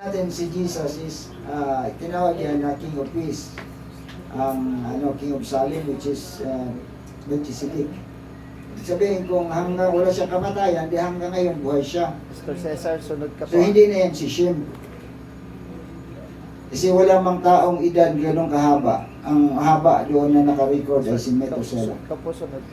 natin si Jesus is tinawag yan na King of Peace. Ang King of Salem, which is Melchizedek. Sabihin kung hanggang wala siyang kamatayan, di hanggang ngayon buhay siya. Mr. Cesar, sunod ka po. So hindi na yan si Shem. Kasi wala mang taong edad ganong kahaba. Ang haba doon na naka-record ay si Methuselah. Ka po sunod.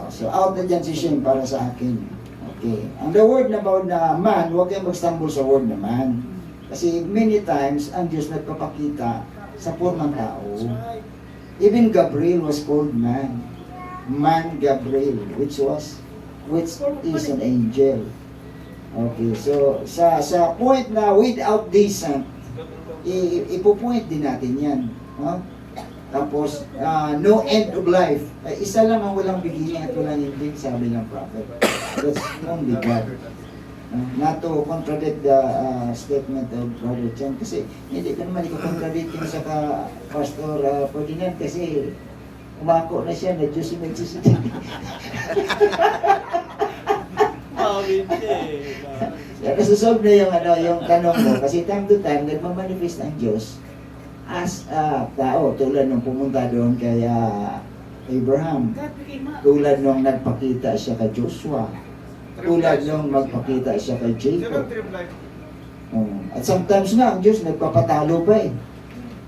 So out na dyan si Shem para sa akin. Okay. Ang the word about na man, huwag kayong mag-stumble sa word na man. Kasi many times, ang Diyos nagpapakita sa formang tao. Even Gabriel was called man. Man Gabriel, which is an angel. Okay, so sa point na without descent, ipo-point din natin yan. No? Tapos, no end of life. Isa lang ang walang beginning at walang ending, sabi ng prophet. That's only God. Not to contradict the statement of Brother Chen, kasi hindi ko naman i-contradict yung sa Pastor Ferdinand, kasi umako na siya na Diyos yung nagsisiti. Nasusolve na yung tanong mo, kasi time to time, nagmamanifest ang Diyos as tao, tulad nung pumunta doon kay Abraham, tulad nung nagpakita siya kay Joshua, tulad nung magpakita siya kay Jacob. At sometimes nga, ang Diyos nagpapatalo pa eh.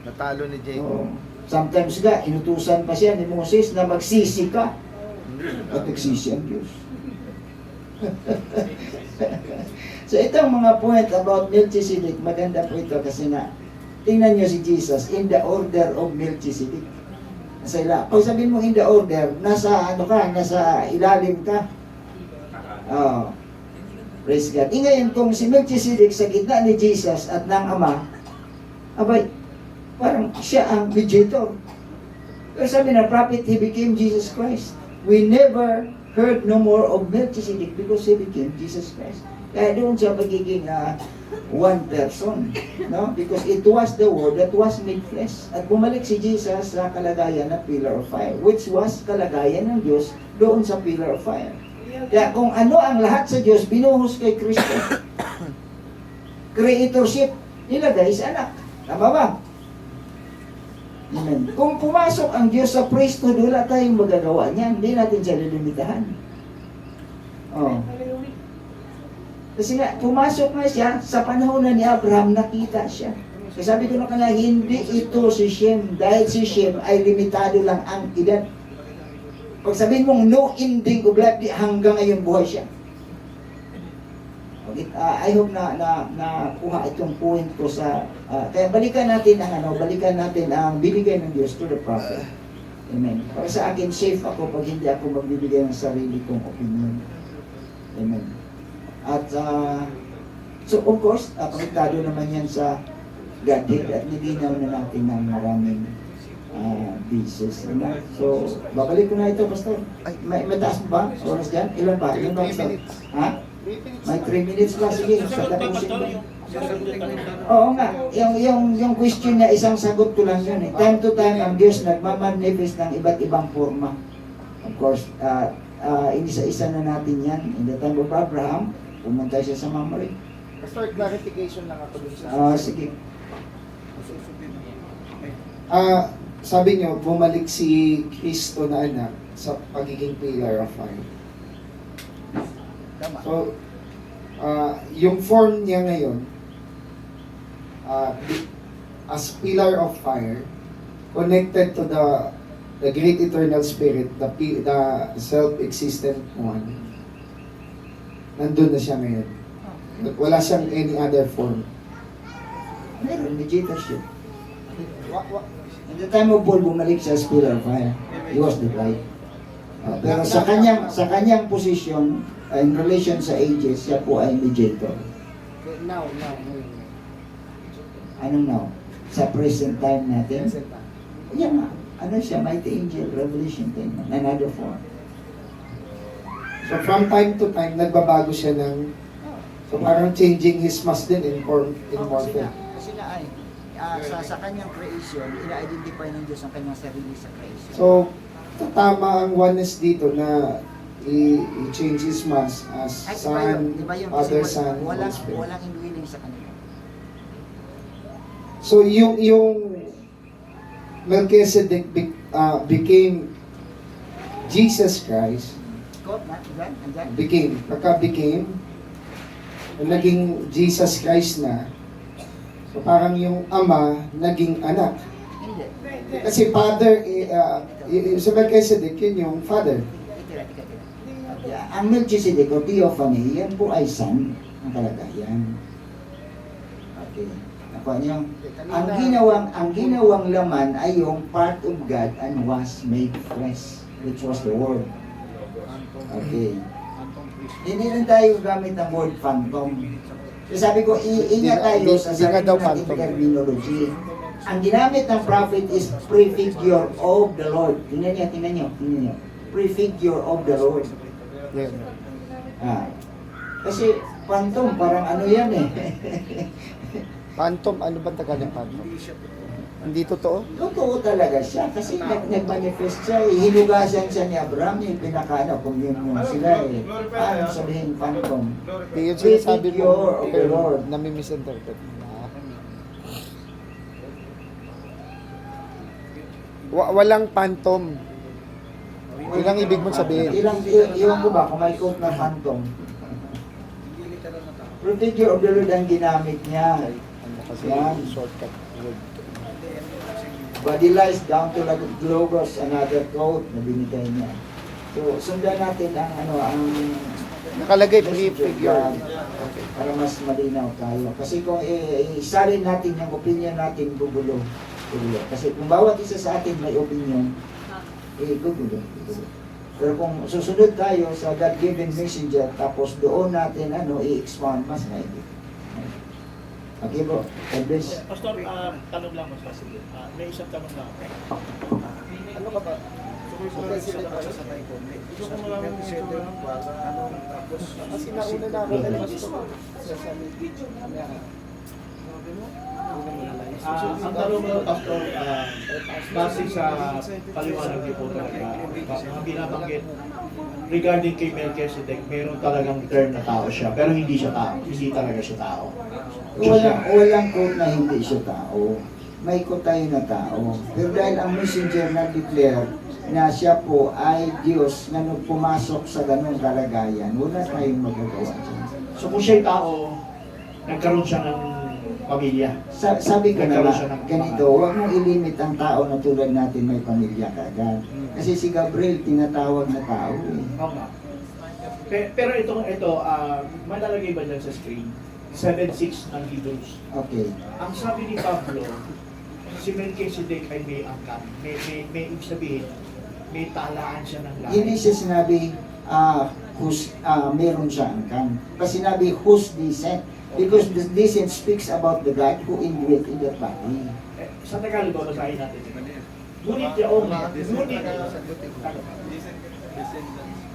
Natalo ni Jacob. Sometimes nga, inutusan pa siya ni Moses na magsisi ka. At nagsisi ang Diyos. So itong mga point about Melchizedek, maganda po ito kasi na tingnan nyo si Jesus in the order of Melchizedek. Pag sabihin mo in the order, nasa nasa ilalim ka. Praise God. Ngayon, kung si Melchizedek sa gitna ni Jesus at ng Ama, abay, parang siya ang mediator. Pero sabi na prophet, he became Jesus Christ. We never heard no more of Melchizedek because he became Jesus Christ. Kaya doon siya magiging one person. No? Because it was the Word that was made flesh. At bumalik si Jesus sa kalagayan ng pillar of fire, which was kalagayan ng Diyos doon sa pillar of fire. Kaya kung ano ang lahat sa Diyos, binuhos kay Kristo. Creatorship, nilagay sa anak. Tama ba? Amen. Kung pumasok ang Diyos sa priesthood, wala tayong magagawa niyan. Hindi natin siya lilimitahan. Kasi nga, pumasok nga siya, sa panahon na ni Abraham, nakita siya. Kasi sabi ko na kanina, hindi ito si Shem. Dahil si Shem ay limitado lang ang edad. Pag sabihin mong no ending of life, hanggang ngayon buhay siya. Okay, I hope na kuha itong point ko sa kaya balikan natin ang binigay ng Diyos to the prophet. Amen. Para sa akin, safe ako pag hindi ako magbibigay ng sarili kong opinion. Amen. At so of course, konektado naman yan sa Godhead at nilinaw na natin ng maraming pieces. So, babalik ko na ito, Pastor. May taas mo ba? Oras dyan? Ilan ba? Ilan ba, Pastor? Ha? May 3 minutes pa. Sige, tapusin mo. Oo nga. Yung question niya, isang sagot ko lang yun. Time to time, ang Diyos nagmamanifest ng iba't ibang forma. Of course, inisa-isa na natin yan. In the time of Abraham, pumunta siya sa Mamre. Pastor, clarification lang ako dun sa... Sige. Sabi niyo, bumalik si Kristo na anak sa pagiging pillar of fire. Tama. So, yung form niya ngayon, as pillar of fire, connected to the great eternal spirit, the self-existent one, nandun na siya ngayon. Wala siyang any other form. Meron, mediatorship. In the time of Paul, bumalik siya sa pillar of fire. He was the bride. Pero sa kanyang position, in relation sa ages, siya po ay mediator. Now. Anong now? Sa present time natin? Present time. Yan nga. Ano siya? Mighty angel, Revelation 10. Another form. So from time to time, nagbabago siya ng... So parang changing his mask din in form. Kasi nga ay, sa kanyang creation, ina-identify ng Diyos ang kanyang sarili sa creation. So, tama ang oneness dito na i-change his mask as Son, Diba yun? Father, Kasi Son, Holy walang Spirit. indwelling sa kanila. So yung Melchizedek became Jesus Christ, Scott, andyan. became, naging Jesus Christ na. So parang yung ama naging anak. Hindi. Kasi father, sa Melchizedek, yun yung father. Ang Melchizedek o Theophany, yan po ay son ang kalagayan. Okay. Nakuha niyo? Ang ginawang laman ay yung part of God and was made flesh, which was the word. Okay. Hindi rin tayo gamit ng word phantom. So sabi ko, ingat tayo sa Hindi nga sarili daw nating phantom. terminology. Ang ginamit ng prophet is prefigure of the Lord. Tingnan niyo. Prefigure of the Lord. Yan. Kasi phantom, parang ano yan eh. Phantom, ano ba tagalog phantom? Hindi totoo? Totoo talaga siya kasi nag-manifest siya eh. Hinugasan siya ni Abraham yung pinakaano, communion sila eh. Paano sabihin phantom? Yung sinasabi mo, Prefigure of the Lord. nami-misinterpret. Walang phantom. Yun ang ibig mong sabihin. Iwan ko ba kung may quote na phantom? Prefigure of the Lord ang ginamit niya. Ano kasi Yan. shortcut word. Body lies down to like Logos, another quote na binigay niya. So, sundan natin ang Nakalagay message of prefigure. God para mas malinaw tayo. Kasi kung isalin natin yung opinion natin, gugulo. Kasi kung bawat isa sa atin may opinion, gugulo. Pero kung susunod tayo sa God-given messenger, tapos doon natin i-expand, mas maigi. Okay bro, God bless. Pastor, tanong lang mas possible. May isang tanong lang. Ano ka ba? Gusto ko malaman kung Kasi nauna na ako na ang tanong mo, Pastor, base sa paliwanag niyo po talaga, ang binabanggit regarding kay Melchizedek, meron talagang term na tao siya, pero hindi siya tao. Hindi talaga siya tao. Walang quote na hindi siya tao. May quote tayo na tao. Pero dahil ang messenger na-declare na siya po ay Diyos na nung pumasok sa ganung kalagayan, wala tayong magagawa dyan. So kung siya'y tao, nagkaroon siya ng pamilya. Sabi ko na Nagkaroon siya ng ganito, huwag mong ilimit ang tao na tulad natin may pamilya kaagad. Kasi si Gabriel, tinatawag na tao eh. Oo nga. Pero ito, malalagay ba dyan sa screen? 7:6 ng Hebrews. Okay. Ang sabi ni Pablo, si Melchizedek ay may angkan. May ibig sabihin, may talaan siya ng lahat. Hindi siya sinabi, meron siya angkan. Kasi sinabi, whose descent? Because the descent speaks about the God who indwelt in that body. Sa Tagalog ba, basahin natin.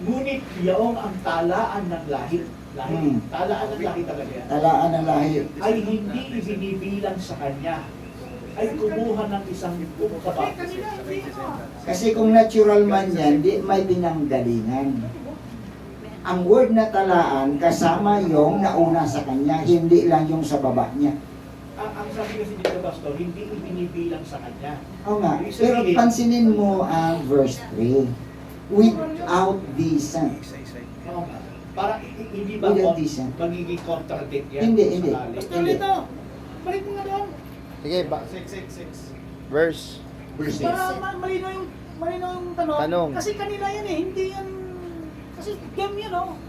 Ngunit yaong ang talaan ng lahit. Talaan ng lahit talaga yan. Talaan ng lahi. Ay hindi ibinibilang sa kanya. Ay kumuha ng isang kaba. Kasi kung natural man yan, di may pinanggalingan. Ang word na talaan, kasama yung nauna sa kanya, hindi lang yung sa baba niya. Ang sabi kasi dito, Pastor, hindi ibinibilang sa kanya. Oo nga, pero pansinin mo ang verse 3. Without descent. Oo nga. Para hindi ba Without descent. magiging contradict yan? Hindi. Pastor, dito! Balik mo nga doon! Sige, verse. Para malinaw yung Tanong. Kasi kanila yan eh, hindi yan... Kasi them yan oh.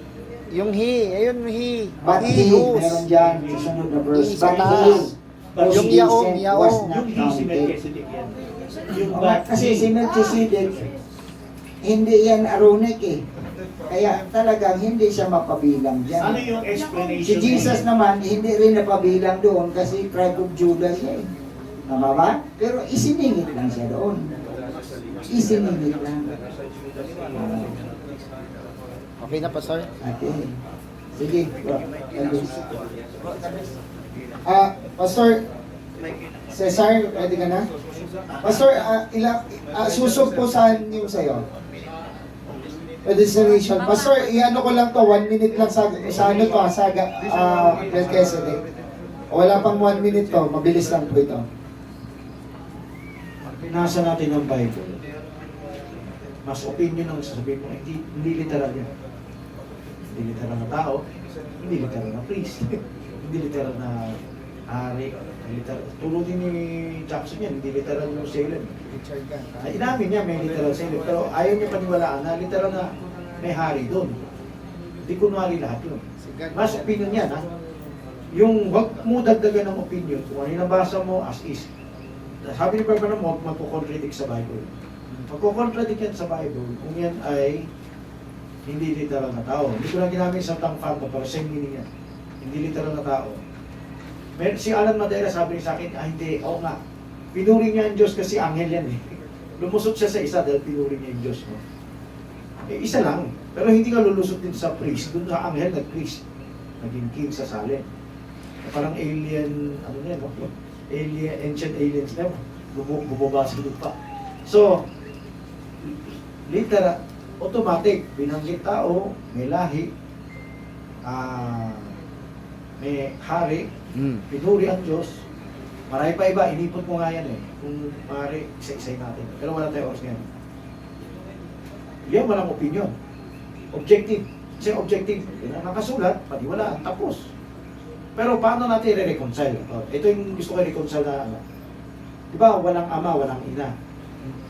Yung ayun he. But he, whose. meron dyan, susunod na verse. He sa But taas. he, whose Yung yaong, descent yaong. was not Yung he si counted. Melchizedek yan. Yung Oo nga, kasi si Melchizedek, hindi yan Aaronic eh. Kaya talagang hindi siya mapabilang dyan. Ano yung explanation? Si Jesus naman, hindi rin napabilang doon kasi tribe of Judah siya eh. Tama ba? Pero isiningit lang siya doon. Isiningit lang. Okay na, Pastor? Okay. Sige, bro. Pastor Cesar, ready ka na? Pastor, susog po saan yung sa'yo? Destination. Pastor, i-ano ko lang to, 1 minute lang sa ano to, sa Melchizedek. Wala pang 1 minute to, mabilis lang po ito. Pag pinasa natin ang Bible, mas opinion ang sasabihin mo, hindi literal yan. Hindi literal na tao, hindi literal na priest, hindi literal na hari, literal. Tulo din ni Jackson yan, hindi literal yung Salem. Inamin niya may literal Salem, pero ayaw niya paniwalaan na literal na may hari doon. Hindi kunwari lahat yun. Mas opinion yan, ha? Yung wag mo dagdagan ng opinion, kung ano yung nabasa mo as is. Sabi ni Barbara mo, magkukontradict sa Bible. Magkukontradict yan sa Bible kung yan ay hindi literal na tao. Hindi ko lang ginamit sa tangfando, pero same meaning yan. Hindi literal na tao. Si Alan Madera sabi niya sa akin, hindi, oo nga. Pinuri niya ang Diyos kasi anghel yan eh. Lumusot siya sa isa dahil pinuri niya yung Diyos. No? Eh, isa lang. Pero hindi ka lulusot din sa priest. Doon sa anghel, nag-priest. Naging king sa Salem. Parang alien, ano yan, no? Alien, ancient aliens na bumaba sa lupa. So, literal, automatic, binanggit tao, may lahi, may hari, pinuri ang Diyos. Marami pa iba, inipot mo nga yan eh. Kung maaari, isa-isay natin. Pero wala tayo oras ngayon. Yan walang opinion. Objective. Kasi objective, yun ang nakasulat, paniwalaan, tapos. Pero paano natin i-reconcile? Ito yung gusto ko i-reconcile na ano. Diba, walang ama, walang ina.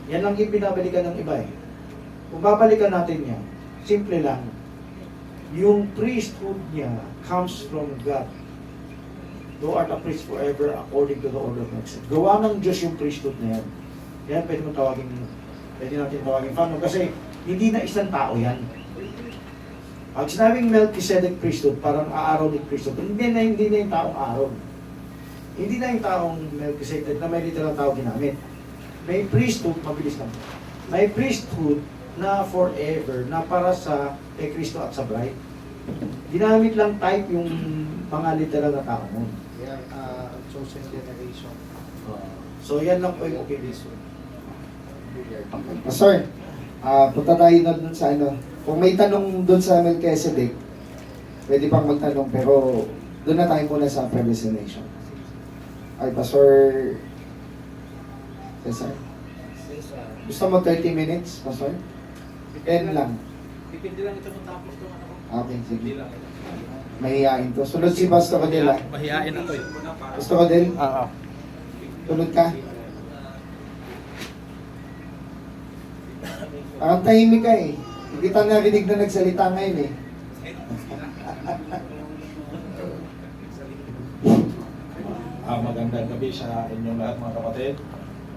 Yan lang yung binabalikan ng iba eh. Kung babalikan natin yan, simple lang. Yung priesthood niya comes from God. Thou art a priest forever according to the order of Melchizedek. Gawa ng Diyos yung priesthood na yan. Yan pwede natin tawagin family kasi hindi na isang tao yan. Pag sinabing Melchizedek priesthood, parang Aaronic priesthood, hindi na yung taong Aaron. Hindi na yung taong Melchizedek na may literal tao ginamit. May priesthood, mabilis lang. May priesthood na forever, na para sa kay Kristo at sa bride. Ginamit lang type yung mga literal na tao mo. Yeah, chosen generation. So yan lang po yung opinion. Pastor, punta tayo na dun sa ano. Kung may tanong dun sa Melchizedek, pwede pang magtanong, pero dun na tayo muna sa predestination. Ay, Pastor Cesar. Gusto mo 30 minutes, Pastor? 10 lang. Depende lang ito kung tapos ito ako. Okay, sige. Mahihain to. Sunod si Pastor Codela. Mahihain na to eh. Pastor Codel, Oo. sunod ka. Parang tahimik ka eh. Hindi kita narinig na nagsalita ngayon eh. Magandang gabi sa inyong lahat mga kapatid.